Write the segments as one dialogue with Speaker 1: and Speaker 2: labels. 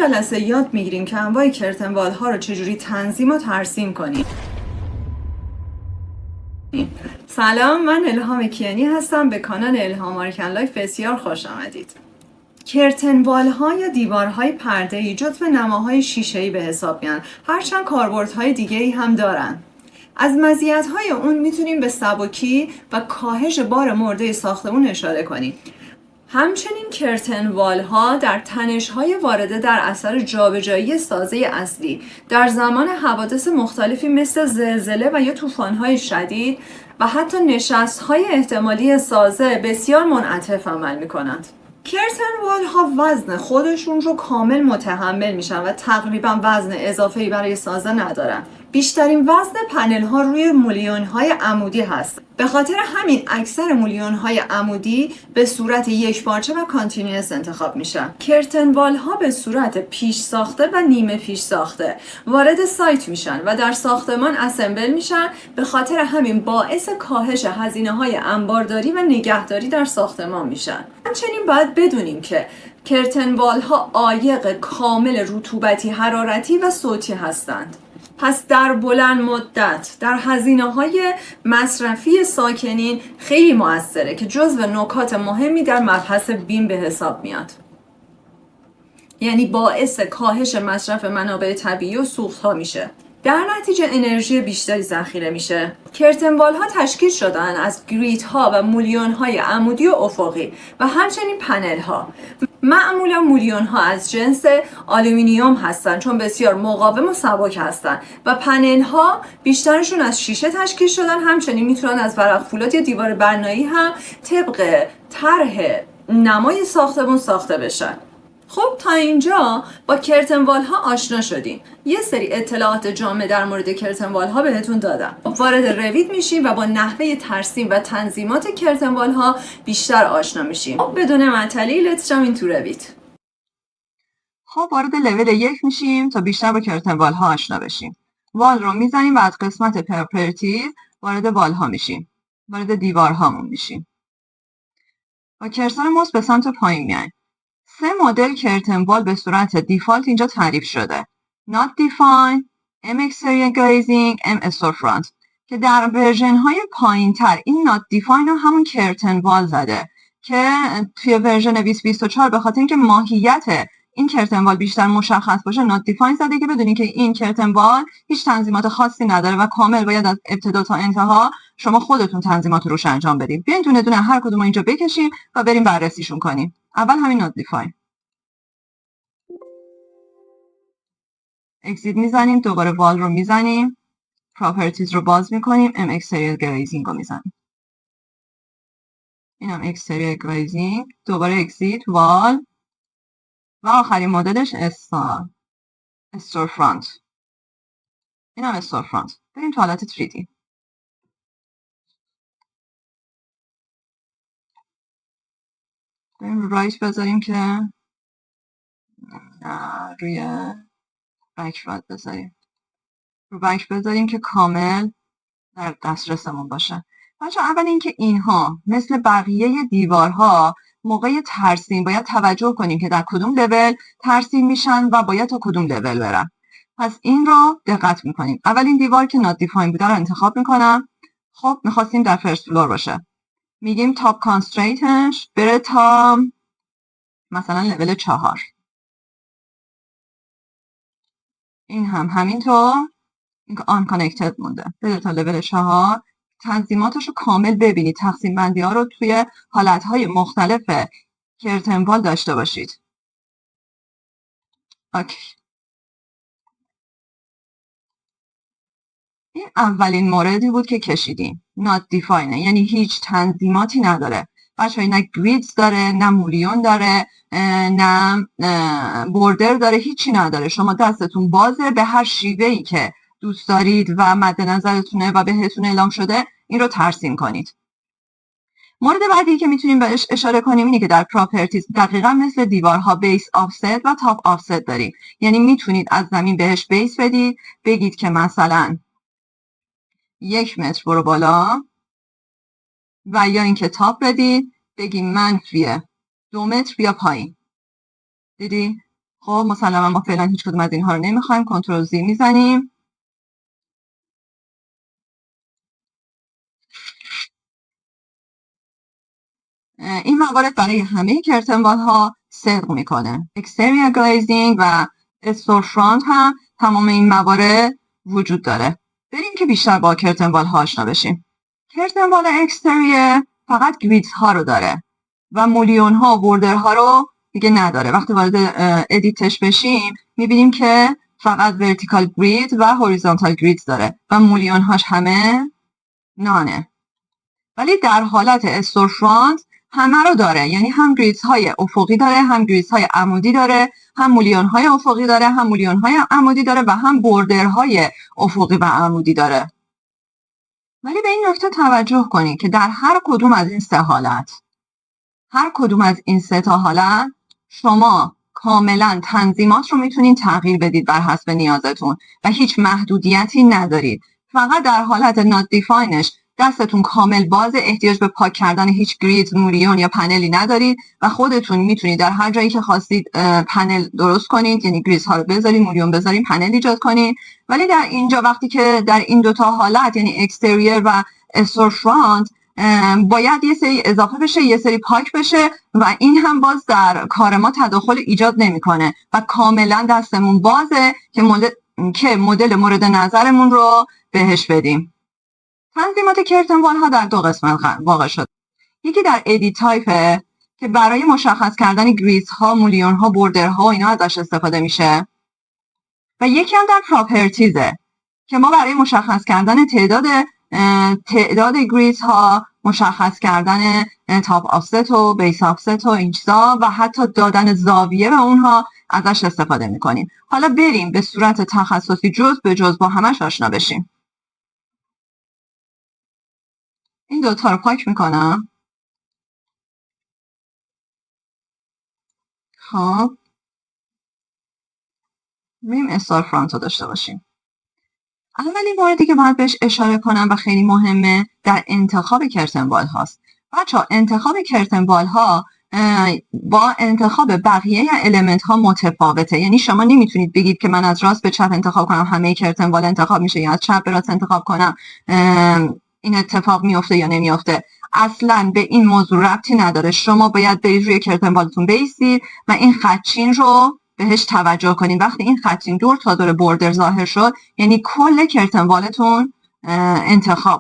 Speaker 1: جلسه یاد میگیریم که انواع کرتن وال ها رو چجوری تنظیم و ترسیم کنیم. سلام، من الهام کیانی هستم. به کانال الهام آرکن لایف بسیار خوش آمدید. کرتن وال ها یا دیوارهای پرده‌ای جزو نماهای شیشه‌ای به حساب میان، هرچند کاربردهای دیگه‌ای هم دارن. از مزیت‌های اون میتونیم به سبکی و کاهش بار مرده ساختمون اشاره کنیم. همچنین کرتن وال ها در تنش های وارده در اثر جابجایی سازه اصلی در زمان حوادث مختلفی مثل زلزله و یا طوفان های شدید و حتی نشست های احتمالی سازه بسیار منعطف عمل می کنند. کرتن وال ها وزن خودشون رو کامل متحمل میشن و تقریبا وزن اضافه‌ای برای سازه ندارن. بیشترین وزن پنل ها روی مولیون های عمودی هست. به خاطر همین اکثر مولیون های عمودی به صورت یک پارچه و کانتینیوس انتخاب میشن. کرتن وال ها به صورت پیش ساخته و نیمه پیش ساخته وارد سایت میشن و در ساختمان اسمبل میشن. به خاطر همین باعث کاهش هزینه های انبارداری و نگهداری در ساختمان میشن. همچنین باید بدونیم که کرتن وال ها عایق کامل رطوبتی، حرارتی و صوتی هستند. پس در بلند مدت در هزینه‌های مصرفی ساکنین خیلی مؤثره که جزو نکات مهمی در مبحث بیم به حساب میاد. یعنی باعث کاهش مصرف منابع طبیعی و سوخت‌ها میشه. در نتیجه انرژی بیشتری ذخیره میشه. کرتن وال ها تشکیل شدن از گریت ها و مولیون های عمودی و افقی و همچنین پنل ها. معمولا مولیون ها از جنس آلومینیوم هستند چون بسیار مقاوم و سبک هستند و پنل ها بیشترشون از شیشه تشکیل شدن. همچنین میتونن از ورق فولاد یا دیوار بنایی هم طبق طرح نمای ساختمون ساخته بشن. خب تا اینجا با کرتن وال ها آشنا شدیم. یه سری اطلاعات جامع در مورد کرتن وال ها بهتون دادم. وارد رویت میشیم و با نحوه ترسیم و تنظیمات کرتن وال ها بیشتر آشنا میشیم. بدون معطلی let's jump into رویت.
Speaker 2: خب وارد لول 1 میشیم تا بیشتر با کرتن وال ها آشنا بشیم. وال رو میزنیم و از قسمت پراپرتیز وارد وال ها میشیم. وارد دیوارهامون میشیم. با کرسر موس به سمت پایین میایم. 3 مدل کرتن وال به صورت دیفالت اینجا تعریف شده. Not defined, M exterior glazing, M storefront که در ورژن های پایین تر این Not defined رو همون کرتن وال زده که توی ورژن 2024 به خاطر اینکه ماهیت این کرتن وال بیشتر مشخص باشه Not defined زده که بدونین که این کرتن وال هیچ تنظیمات خاصی نداره و کامل باید از ابتدا تا انتها شما خودتون تنظیمات روش انجام بدین. بیاین دونه دونه هر کدوم اینجا بکشیم و بریم بررسیشون کنیم. اول همین Not defined. اکسید میزنیم، دوباره وال رو میزنیم، پراپرتیز رو باز میکنیم، ام اکستریور گلیزینگ رو میزنیم. این هم اکستریور گلیزینگ، دوباره اکسید، وال و آخرین مدلش استور فرانت. این هم استور فرانت. بریم تو حالت 3D. بریم رایت بذاریم که روی بک باید بذاریم. رو بک بذاریم که کامل در دسترسمون باشه. بچه اول اینکه اینها مثل بقیه دیوارها موقع ترسیم باید توجه کنیم که در کدوم لول ترسیم میشن و باید تا کدوم لول برن. پس این رو دقت میکنیم. اول این دیوار که not defined بوده رو انتخاب میکنم. خب میخواستیم در فرست فلور باشه. میگیم تاپ کانستریتش بره تا مثلا لول 4. این هم همینطور. این که آن کانکتد مونده. بره تا لول 4. تنظیماتش رو کامل ببینید. تقسیم بندی ها رو توی حالت های مختلف کرتن وال داشته باشید. اوکی. این اولین موردی بود که کشیدیم. not defined یعنی هیچ تنظیماتی نداره. بچه‌ها نه گریدز داره، نه مولیون داره، نه بوردر داره، هیچی نداره. شما دستتون بازه به هر شیوهی که دوست دارید و مد نظرتونه و بهتون اعلام شده این رو ترسیم کنید. مورد بعدی که میتونیم بهش اشاره کنیم اینه که در پراپرتیز دقیقا مثل دیوارها بیس آفست و تاپ آفست داریم. یعنی میتونید از زمین بهش بیس بدید، بگید که مثلا 1 متر برو بالا و یا اینکه تاپ بدید بگیم منفی 2 متر بیا پایین. دیدی؟ خب مسلما ما فعلا هیچ کدوم از اینها رو نمیخوایم. کنترل زی میزنیم. این موارد برای همه کرتن وال ها صدق میکنه. اکستریا گلیزینگ و استورفرانت هم تمام این موارد وجود داره. بریم که بیشتر با کرتن وال ها آشنا بشیم. کرتن وال اکستریه فقط گریدز ها رو داره و مولیون ها و بوردر ها رو دیگه نداره. وقتی وارد ادیتش بشیم میبینیم که فقط ورتیکال گرید و هوریزونتال گریدز داره و مولیون هاش همه نانه. ولی در حالت استورفرانت همه رو داره، یعنی هم گریدز های افقی داره، هم گریدز های عمودی داره، هم مولیون های افقی داره، هم مولیون های عمودی داره و هم بوردر های افقی و عمودی داره. ولی به این نکته توجه کنید که در هر کدوم از این سه حالت، هر کدوم از این سه تا حالت شما کاملا تنظیمات رو میتونید تغییر بدید بر حسب نیازتون و هیچ محدودیتی ندارید. فقط در حالت not definedش دستتون کامل بازه، احتیاج به پاک کردن هیچ گرید، مولیون یا پنلی ندارید و خودتون میتونید در هر جایی که خواستید پنل درست کنید، یعنی گریدز ها رو بذارید، مولیون بذارید، پنل ایجاد کنید. ولی در اینجا وقتی که در این دوتا حالت، یعنی اکستریر و استورفرانت، باید یه سری اضافه بشه، یه سری پاک بشه و این هم باز در کار ما تداخل ایجاد نمیکنه و کاملا دستمون بازه که مدل مورد نظرمون رو بهش بدیم. تنظیمات کرتن وال ها در دو قسمت واقع شد. یکی در ادیت تایپه که برای مشخص کردن گریدز ها، مولیون ها، بوردر ها و اینا ازش استفاده میشه و یکی هم در پراپرتیزه که ما برای مشخص کردن تعداد گریدز ها، مشخص کردن تاپ آفست و بیس آفست و این چیزا و حتی دادن زاویه به اونها ازش استفاده میکنیم. حالا بریم به صورت تخصصی جز به جز با همش آشنا بشیم. این دوتا رو پاک میکنم. خب بریم استار فرانت رو داشته باشیم. اولین موردی که باید بهش اشاره کنم و خیلی مهمه در انتخاب کرتن وال هاست. بچه‌ها انتخاب کرتن وال ها با انتخاب بقیه المنت ها متفاوته. یعنی شما نمیتونید بگید که من از راست به چپ انتخاب کنم همه کرتن وال انتخاب میشه یا از چپ به راست انتخاب کنم این اتفاق میفته یا نمیفته. اصلا به این موضوع ربطی نداره. شما باید برید روی کرتن والتون بیستید و این خطچین رو بهش توجه کنید. وقتی این خطین دور تا دور بوردر ظاهر شد یعنی کل کرتن والتون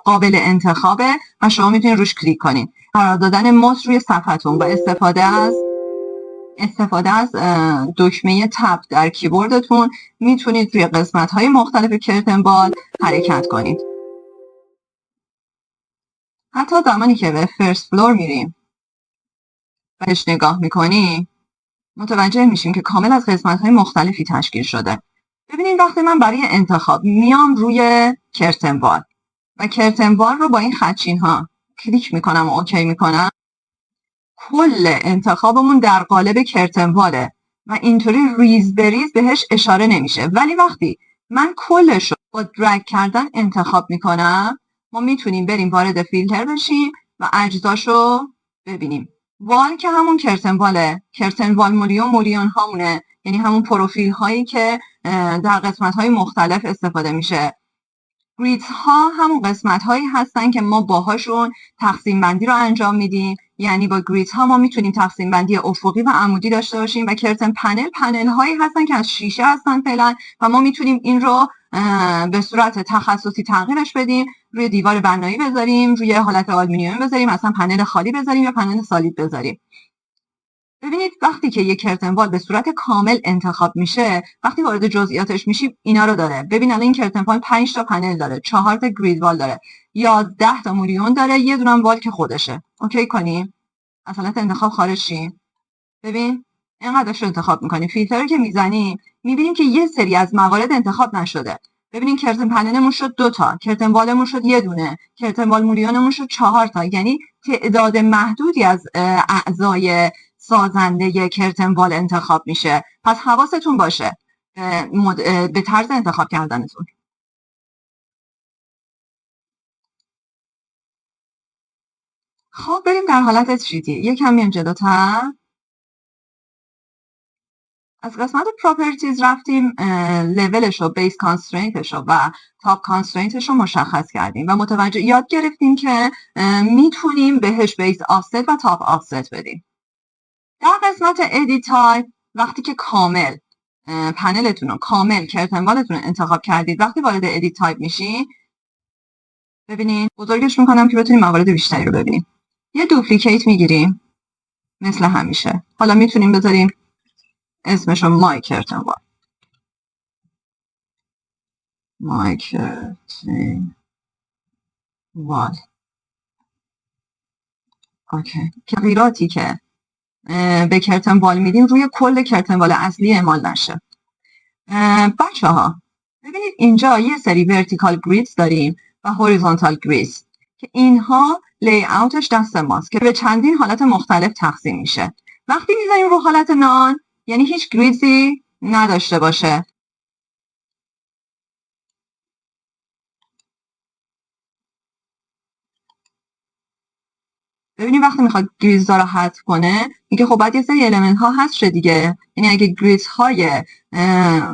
Speaker 2: قابل انتخابه و شما میتونید روش کلیک کنید. قرار دادن ماوس روی صفحتون و استفاده از دکمه تب در کیبوردتون میتونید روی قسمت های مختلف کرتن وال حرکت کنید. حتی زمانی که به فرست فلور میریم بهش نگاه میکنیم متوجه میشیم که کامل از قسمت های مختلفی تشکیل شده. ببینید وقتی من برای انتخاب میام روی کرتن وال و کرتن وال رو با این خطچین ها کلیک میکنم و اوکی میکنم، کل انتخابمون در قالب کرتن واله و اینطوری ریز بریز بهش اشاره نمیشه. ولی وقتی من کلش رو با درگ کردن انتخاب میکنم ما میتونیم بریم وارد فیلتر بشیم و اجزاشو ببینیم. وال که همون کرتن واله، کرتن وال مولیون هامونه، یعنی همون پروفیل هایی که در قسمت های مختلف استفاده میشه. گریدز ها همون قسمت هایی هستن که ما باهاشون تقسیم بندی رو انجام میدیم. یعنی با گریدز ها ما میتونیم تقسیم بندی افقی و عمودی داشته باشیم و کرتن پنل هایی هستن که از شیشه هستن فعلا و ما میتونیم این رو به صورت تخصصی تغییرش بدیم، روی دیوار بنایی بذاریم، روی حالت آلومینیوم بذاریم، مثلا پنل خالی بذاریم یا پنل سالید بذاریم. ببینید وقتی که یک کرتن وال به صورت کامل انتخاب میشه، وقتی وارد جزئیاتش میشیم اینا رو داره. ببین الان این کرتن وال 5 تا پنل داره، 4 تا گرید وال داره، 11 تا مولیون داره، یه دونه وال که خودشه. اوکی کنیم از حالت انتخاب خارج شیم. ببین اینقدرش رو انتخاب میکنیم. فیلتر رو که میزنیم میبینیم که یه سری از موارد انتخاب نشده. ببینین کرتن پنلمون شد 2 تا، کرتن والمون شد یه دونه، کرتن وال مولیونمون شد 4 تا. یعنی تعداد محدودی از اعضای سازنده کرتن وال انتخاب میشه. پس حواستون باشه به طرز انتخاب کردنتون. خب بریم در حالت 3D. یکم میام جلوتر. از قسمت پراپرتیز رفتیم لولش رو، بیس کانسترینتش رو و تاپ کانسترینتش رو مشخص کردیم و متوجه یاد گرفتیم که میتونیم بهش بیس آفست و تاپ آفست بدیم. در قسمت ادیت تایپ وقتی که کامل پنلتون رو کامل کرتن والتون رو انتخاب کردید، وقتی وارد ادیت تایپ میشین ببینین بزرگش میکنم که بتونیم موارد بیشتری رو ببینیم. یه دوپلیکیت میگیریم مثل همیشه. حالا میتونیم بذاریم اسمش رو مای کرتن وال. اوکی. تغییراتی که به کرتن وال میدیم روی کل کرتن وال اصلی اعمال نشه. بچه ها ببینید اینجا یه سری ورتیکال گریدز داریم و هوریزونتال گریدز که اینها لی اوتش دست ماست که به چندین حالت مختلف تقسیم میشه. وقتی میذاریم رو حالت نان یعنی هیچ گریدزی نداشته باشه. ببینید وقتی میخواد گریدز رو حذف کنه میگه خب باید یه سری المنت ها حذف شه دیگه، یعنی اگه گریدز های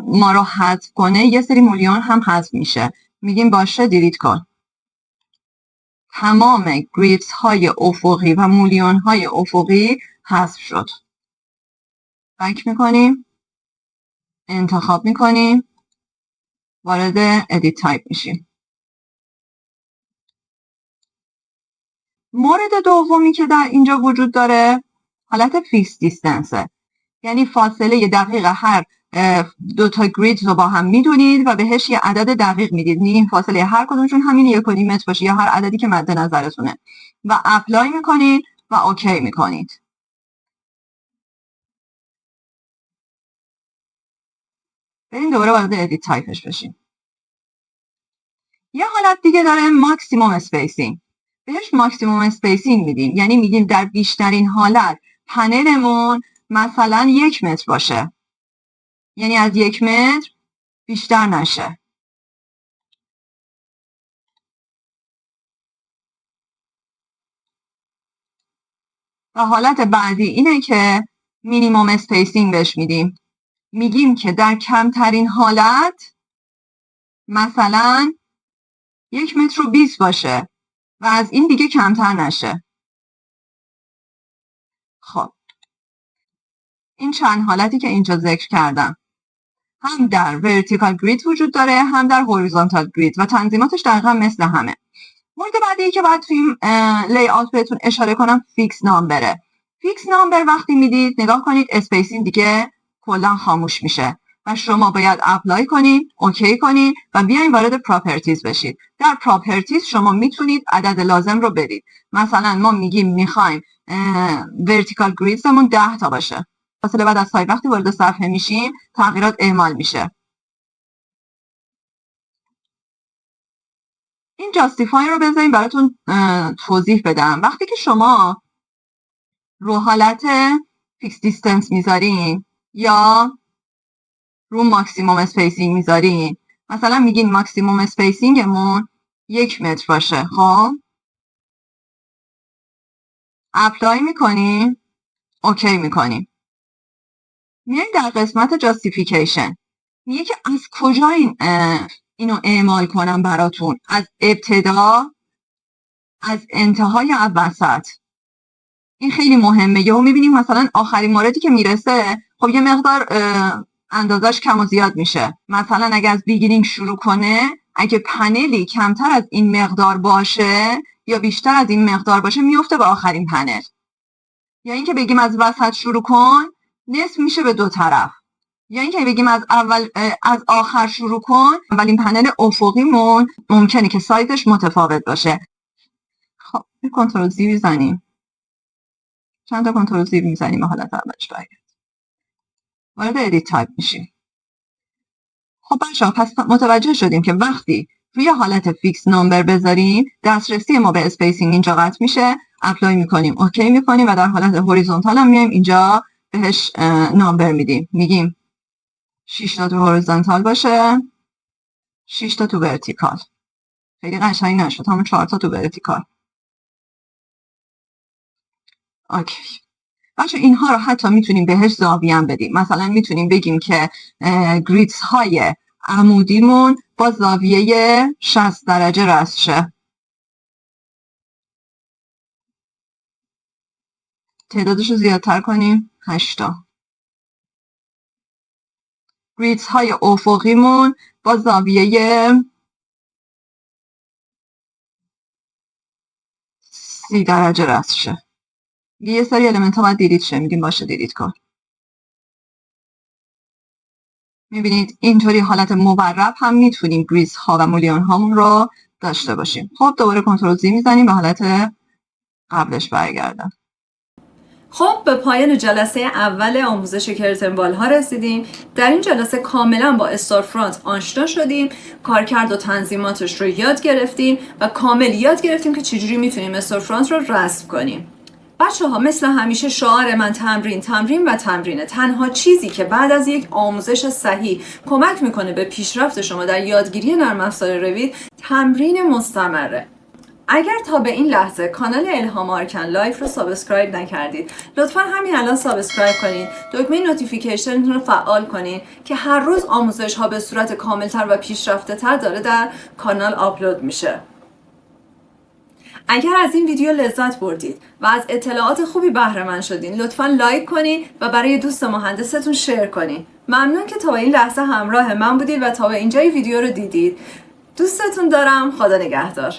Speaker 2: ما رو حذف کنه یه سری مولیون هم حذف میشه. میگیم باشه دیلیت کن. تمام گریدز های افقی و مولیون های افقی حذف شد. بک میکنیم، انتخاب میکنیم، وارد ادیت تایپ میشیم. مورد دومی که در اینجا وجود داره حالت فیکس دیستنسه، یعنی فاصله دقیق هر دو تا گرید رو با هم میدونید و بهش یه عدد دقیق میدید. میگین فاصله هر کدومشون همین 1.5 متر باشه یا هر عددی که مد نظرتونه و اپلای میکنید و اوکی میکنید. بریم دوباره وارد ادیت تایپش بشیم. یه حالت دیگه داره ماکسیموم اسپیسینگ. بهش ماکسیموم اسپیسینگ میدیم، یعنی میگیم در بیشترین حالت پنلمون مثلا 1 متر باشه، یعنی از 1 متر بیشتر نشه. و حالت بعدی اینه که مینیموم اسپیسینگ بهش میدیم. میگیم که در کمترین حالت مثلا 1 متر و 20 باشه و از این دیگه کمتر نشه. خب این چند حالتی که اینجا ذکر کردم هم در ورتیکال گرید وجود داره هم در هوریزونتال گرید و تنظیماتش دقیقا مثل همه. مورد بعدی که باید توی لی آوت بهتون اشاره کنم فیکس نامبره. فیکس نامبر وقتی میدید نگاه کنید اسپیسینگ دیگه کلا خاموش میشه و شما باید اپلای کنید، اوکی کنید و بیاین وارد پراپرتیز بشید. در پراپرتیز شما میتونید عدد لازم رو بدید. مثلا ما میگیم میخوایم ورتیکال گریدزمون 10 تا باشه. فاصله بعد از وقتی وارد صفحه میشیم تغییرات اعمال میشه. این جاستیفای رو بذاریم براتون توضیح بدم. وقتی که شما رو حالت فیکس دیستنس میذارین یا رو ماکسیموم اسپیسینگ میذارین، مثلا میگین ماکسیموم اسپیسینگمون 1 متر باشه، خب اپلای میکنیم، اوکی میکنیم. میایم در قسمت جاستیفیکیشن میگه که از کجا اینو اعمال کنم براتون، از ابتدا، از انتها یا از وسط. این خیلی مهمه. یهو میبینیم مثلا آخرین موردی که میرسه خب یه مقدار اندازش کم و زیاد میشه. مثلا اگه از بیگینینگ شروع کنه، اگه پنلی کمتر از این مقدار باشه یا بیشتر از این مقدار باشه میفته به آخرین پنل. یا اینکه بگیم از وسط شروع کن نصف میشه به 2 طرف. یا اینکه بگیم از آخر شروع کن، اولین پنل افقیمون ممکنه که سایزش متفاوت باشه. خب کنترل زی بزنیم، چند تا کنترل زیر میزنیم و حالت اولش برگرد. وارد ادیت تایپ میشیم. خب بچه‌ها پس متوجه شدیم که وقتی روی حالت فیکس نامبر بذاریم دسترسی ما به اسپیسینگ اینجا قطع میشه، اپلای میکنیم، اوکی میکنیم و در حالت هوریزونتال هم میایم اینجا بهش نامبر میدیم. میگیم 6 تا تو هوریزونتال باشه، 6 تا تو ورتیکال. خیلی قشنگ نشد، همون 4 تا تو ورتیکال. اوکی. بچه اینها رو حتی میتونیم بهش زاویه هم بدیم. مثلا میتونیم بگیم که گریدز های عمودیمون با زاویه 60 درجه رسم شه. تعدادش رو زیادتر کنیم، 8 تا. گریدز های افقیمون با زاویه 30 درجه رسم شه. یه سری الیمنت ها باید دیلیت شه، میگیم باشه دیلیت کن. میبینید اینطوری حالت مورب هم میتونیم گریدز ها و مولیون هامون رو داشته باشیم. خب دوباره کنترل زی میزنیم به حالت قبلش برگردم.
Speaker 1: خب به پایان جلسه اول آموزش کرتن وال ها رسیدیم. در این جلسه کاملا با استورفرانت آشنا شدیم، کارکرد و تنظیماتش رو یاد گرفتیم و کامل یاد گرفتیم که چجوری میتونیم استورفرانت رو رسم کنیم. بچه ها مثل همیشه شعار من تمرین تمرین و تمرینه. تنها چیزی که بعد از یک آموزش صحیح کمک میکنه به پیشرفت شما در یادگیری نرم افزار روید تمرین مستمره. اگر تا به این لحظه کانال الهام آرکن لایف رو سابسکرایب نکردید، لطفا همین الان سابسکرایب کنید، دکمه نوتیفیکیشن رو فعال کنید که هر روز آموزش ها به صورت کاملتر و پیشرفته تر داره در کانال آپلود میشه. اگر از این ویدیو لذت بردید و از اطلاعات خوبی بهره مند شدین، لطفا لایک کنید و برای دوست مهندستون شیر کنید. ممنون که تا به این لحظه همراه من بودید و تا به اینجای ویدیو رو دیدید. دوستتون دارم. خدا نگهدار.